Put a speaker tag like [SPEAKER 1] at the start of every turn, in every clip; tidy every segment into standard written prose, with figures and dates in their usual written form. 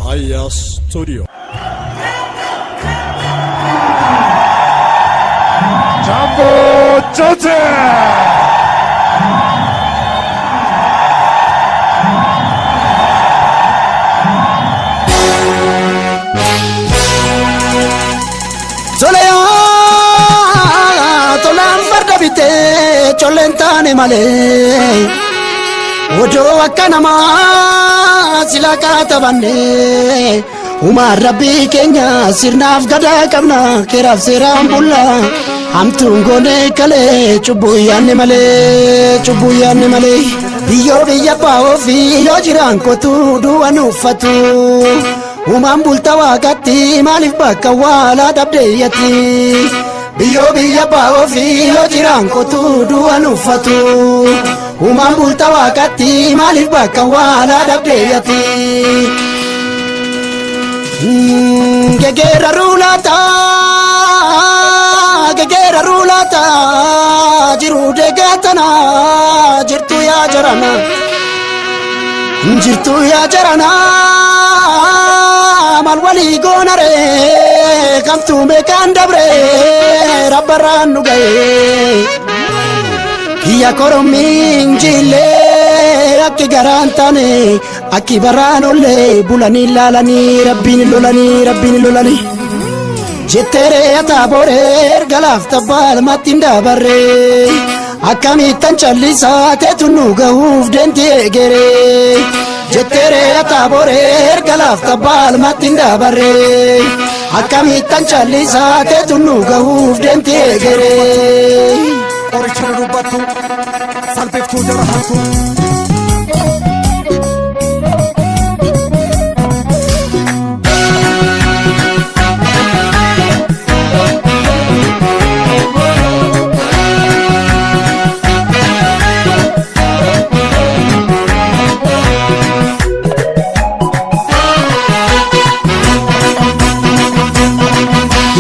[SPEAKER 1] Aya Studio. Jumbo Jote!
[SPEAKER 2] Tolan farda bite cholentane male ojo akkanama silaka tabane umar rabbi kenya sirnaaf gada qabna keraf seram bulla amtun gone kale chubuyanne male biyo biya bawo fi yo jiran ko tu duwanu fatu umam bulta waqati malif bakka wala dabdeyati biyo biya bawo fi yo jiran ko tu duwanu fatu umam bulta waqati malif bakka wala dabdeyati gegera rulata jiru degatana jirtu ya jarana mal wali gonare kamtu me kandabre rabbaran nugaye ya koromin jile akki garantane akki baranolle bulani lalani rabbin lolani jettere atabore galaf tabal matinda barre akkamitan challisa tetunu gahuf dente gere jettere atabore galaf tabal matinda barre akkamitan challisa tetunu gahuf dente gere
[SPEAKER 1] Original Rubatu Salpeftu Jarahatu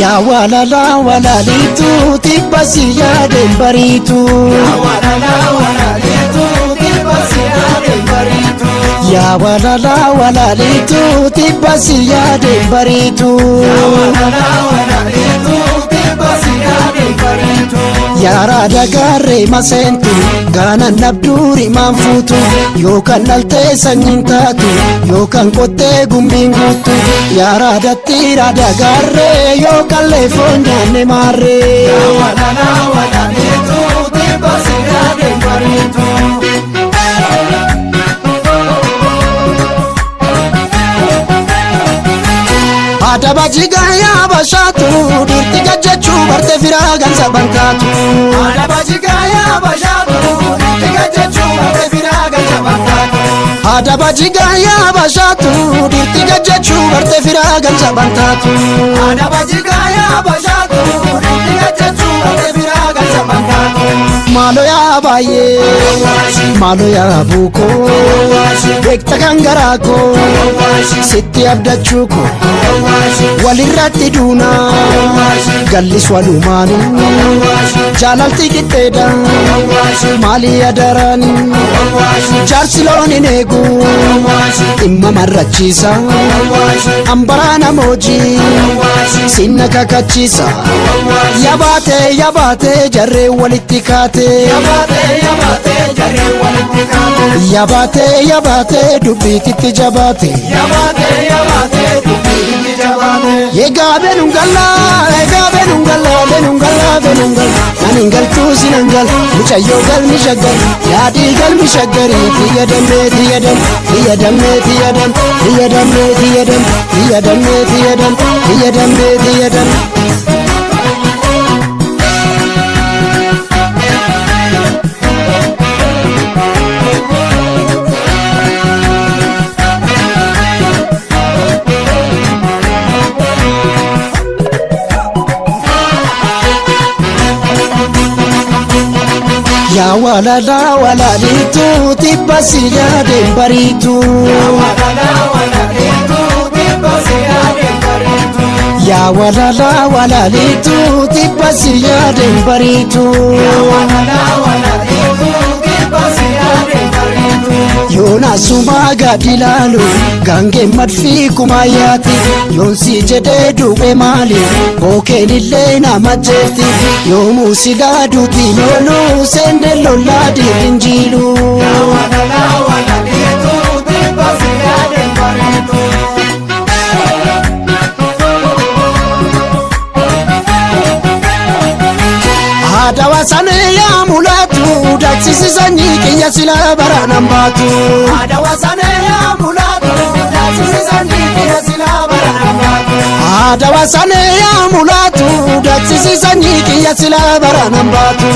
[SPEAKER 2] Ya walala walalitu tibasi ya dembaritu Ya walala walalitu tibasi ya dembaritu Ya walala walalitu tibasi ya dembaritu Ya walala walalitu tibasi ya dembaritu Ya rada garre masentu gana nabduri manfutu yokan nalte sanyintatu yokan kote gumbingutu Ya rada tirada garre yokan lefonya ne marre Ya walala walalitu tibasi ya dembaritu Adabajiga ya bashatu dirti gajechu barte firagan sabankatu Adabajiga ya bashatu dirti gajechu barte firagan sabankatu Adabajiga ya bashatu dirti gajechu barte firagan sabankatu Adabajiga ya bashatu dirti gajechu barte firagan sabankatu Malo ya baye malo ya buko bekta kangarako sitti abdachuko walirratti duna gallis walumani jalalti gitteda mali adarani jarsiloni negu imma marrachisa ambarana moji sinna kakachisa yabate jarre walittikate yabate dubbititti jabate Yegabe nungalla naningal tu sinangal muchayo gal mishagar yadi gal mishagari tiyadam Ya walala walalitu tibasi ya dembaritu Ya walala walalitu tibasi ya dembaritu Ya walala walalitu tibasi ya dembaritu Ya walala walalitu tibasi ya dembaritu Yoona suma gadilalu gange madfi kumayati yonsi jede duwe mali boken ille na majeti yomu sigadu tinolu sende loladi injilu la dietu tibasigade pareto Adawasane ya mulatu daksisi sanyi kinya sila baranambatu Adawasane ya mulatu daksisi sanyi kinya sila baranambatu Adawasane ya mulatu daksisi sanyi kinya sila baranambatu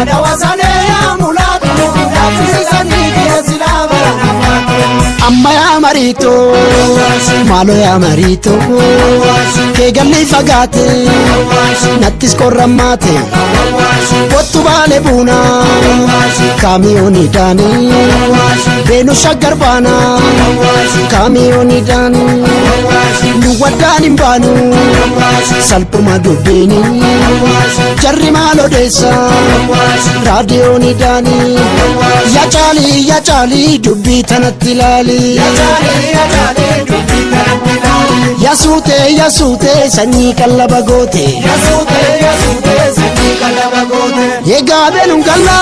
[SPEAKER 2] Adawasane ya mulatu daksisi sanyi kinya sila baranambatu Amma ya marito malo ya marito ke galli fagate nattis korramate Wottu baale buna kamiyooni daani beenu shaggar baana kamiyooni daani nu waddaan hin baanu salphuma dubbiini jarri maal odeessa raadiyooni daani yaa caalii dubbii tanatti ilaali yaa suutee sanyii qallaba goote Ega benungalla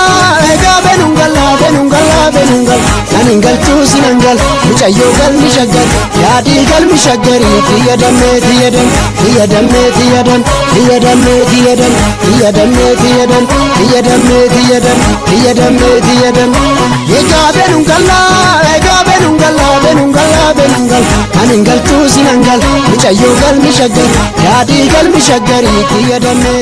[SPEAKER 2] naningal tu sinangal mucayyo gal mishagar yaadi gal mishagari tiyadamme naningal tu sinangal mucayyo gal mishagar yaadi gal mishagari tiyadamme